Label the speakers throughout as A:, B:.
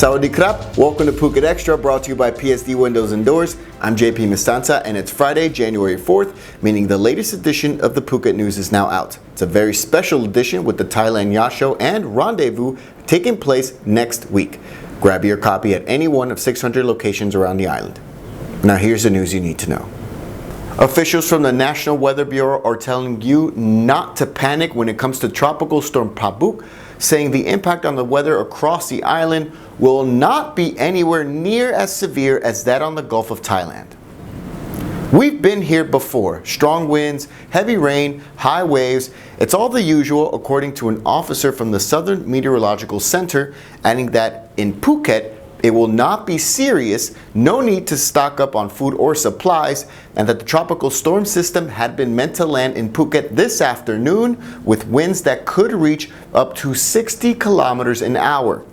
A: Sawadee krap, welcome to Phuket Extra, brought to you by PSD Windows and Doors. I'm JP Mestanza, and it's Friday, January 4th, meaning the latest edition of the Phuket News is now out. It's a very special edition with the Thailand Yacht Show and Rendezvous taking place next week. Grab your copy at any one of 600 locations around the island. Now here's the news you need to know. Officials from the National Weather Bureau are telling you not to panic when it comes to Tropical Storm Pabuk, saying the impact on the weather across the island will not be anywhere near as severe as that on the Gulf of Thailand. We've been here before. Strong winds, heavy rain, high waves. It's all the usual, according to an officer from the Southern Meteorological Center, adding that in Phuket, it will not be serious, no need to stock up on food or supplies, and that the tropical storm system had been meant to land in Phuket this afternoon with winds that could reach up to 60 kilometers an hour.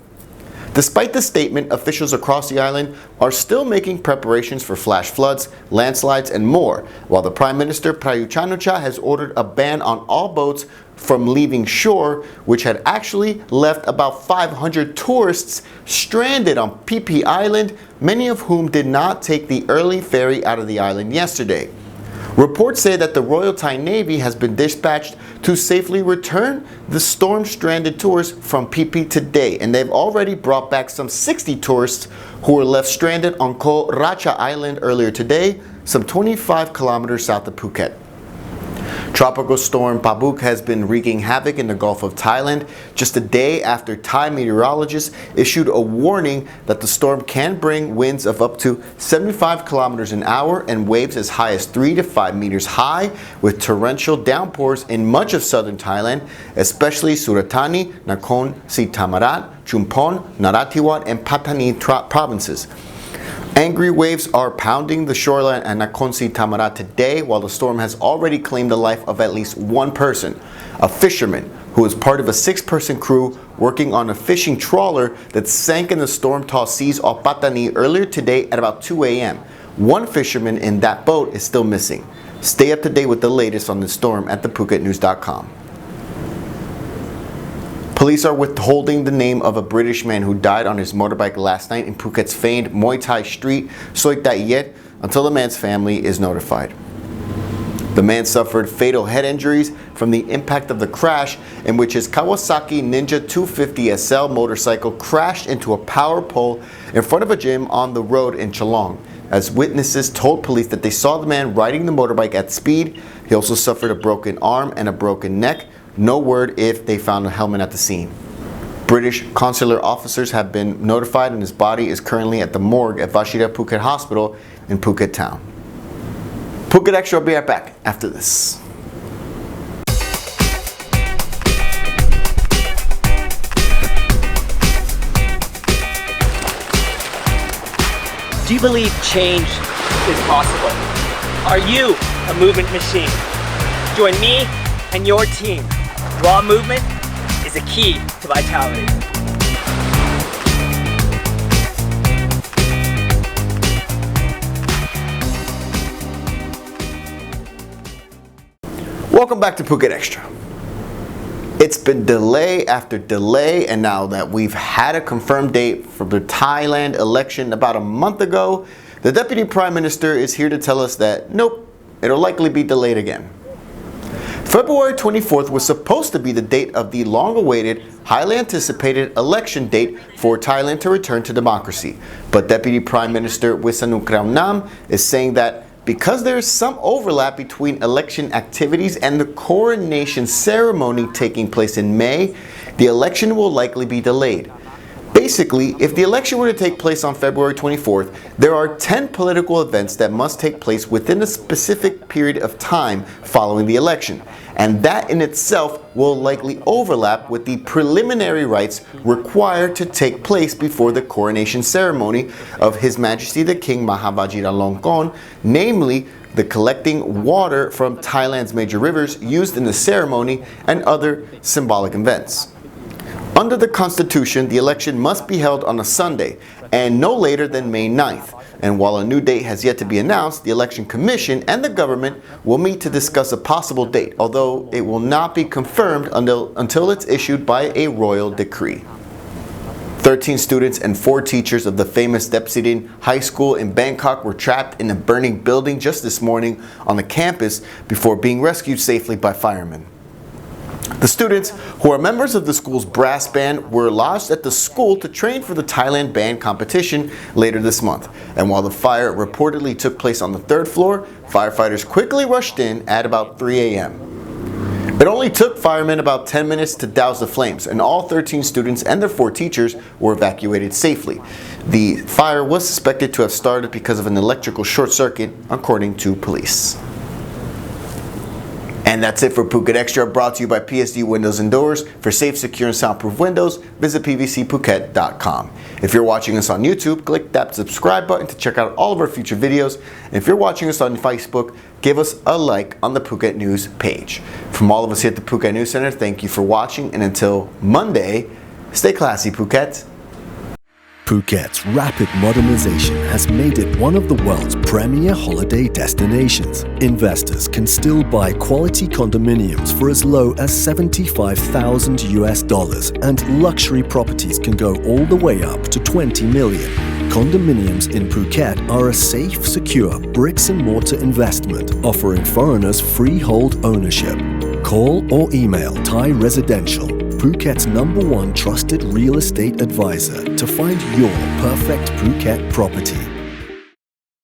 A: Despite the statement, officials across the island are still making preparations for flash floods, landslides, and more, while the Prime Minister Prayut Chan-o-cha has ordered a ban on all boats from leaving shore, which had actually left about 500 tourists stranded on Phi Phi Island, many of whom did not take the early ferry out of the island yesterday. Reports say that the Royal Thai Navy has been dispatched to safely return the storm-stranded tourists from Phi Phi today, and they've already brought back some 60 tourists who were left stranded on Koh Racha Island earlier today, some 25 kilometers south of Phuket. Tropical Storm Pabuk has been wreaking havoc in the Gulf of Thailand just a day after Thai meteorologists issued a warning that the storm can bring winds of up to 75 kilometers an hour and waves as high as 3 to 5 meters high, with torrential downpours in much of southern Thailand, especially Suratthani, Nakhon Si Thammarat, Chumpon, Narathiwat, and Pattani provinces. Angry waves are pounding the shoreline at Nakhon Si Thammarat today, while the storm has already claimed the life of at least one person, a fisherman who was part of a 6-person crew working on a fishing trawler that sank in the storm-tossed seas off Pattani earlier today at about 2 a.m. One fisherman in that boat is still missing. Stay up to date with the latest on the storm at thephuketnews.com. Police are withholding the name of a British man who died on his motorbike last night in Phuket's famed Muay Thai street, Soi Tai Yet, until the man's family is notified. The man suffered fatal head injuries from the impact of the crash, in which his Kawasaki Ninja 250 SL motorcycle crashed into a power pole in front of a gym on the road in Chalong. As witnesses told police that they saw the man riding the motorbike at speed. He also suffered a broken arm and a broken neck. No word if they found a helmet at the scene. British consular officers have been notified, and his body is currently at the morgue at Vashida Phuket Hospital in Phuket Town. Phuket Extra will be right back after this.
B: Do you believe change is possible? Are you a movement machine? Join me and your team. Raw movement is a key to vitality.
A: Welcome back to Phuket Extra. It's been delay after delay, and now that we've had a confirmed date for the Thailand election about a month ago, the Deputy Prime Minister is here to tell us that nope, it'll likely be delayed again. February 24th was supposed to be the date of the long-awaited, highly anticipated election date for Thailand to return to democracy. But Deputy Prime Minister Wisanukraonam is saying that because there is some overlap between election activities and the coronation ceremony taking place in May, the election will likely be delayed. Basically, if the election were to take place on February 24th, there are 10 political events that must take place within a specific period of time following the election. And that in itself will likely overlap with the preliminary rites required to take place before the coronation ceremony of His Majesty the King Maha Vajiralongkorn, namely the collecting water from Thailand's major rivers used in the ceremony and other symbolic events. Under the Constitution, the election must be held on a Sunday and no later than May 9th. And while a new date has yet to be announced, the Election Commission and the government will meet to discuss a possible date, although it will not be confirmed until it's issued by a royal decree. 13 students and 4 teachers of the famous Depsidin High School in Bangkok were trapped in a burning building just this morning on the campus before being rescued safely by firemen. The students, who are members of the school's brass band, were lodged at the school to train for the Thailand band competition later this month. And while the fire reportedly took place on the 3rd floor, firefighters quickly rushed in at about 3 a.m. It only took firemen about 10 minutes to douse the flames, and all 13 students and their 4 teachers were evacuated safely. The fire was suspected to have started because of an electrical short circuit, according to police. And that's it for Phuket Extra, brought to you by PSD Windows and Doors. For safe, secure, and soundproof windows, visit pvcphuket.com. If you're watching us on YouTube, click that subscribe button to check out all of our future videos. And if you're watching us on Facebook, give us a like on the Phuket News page. From all of us here at the Phuket News Center, thank you for watching, and until Monday, stay classy, Phuket.
C: Phuket's rapid modernization has made it one of the world's premier holiday destinations. Investors can still buy quality condominiums for as low as $75,000, and luxury properties can go all the way up to $20 million. Condominiums in Phuket are a safe, secure bricks-and-mortar investment, offering foreigners freehold ownership. Call or email Thai Residential, Phuket's #1 trusted real estate advisor, to find your perfect Phuket property.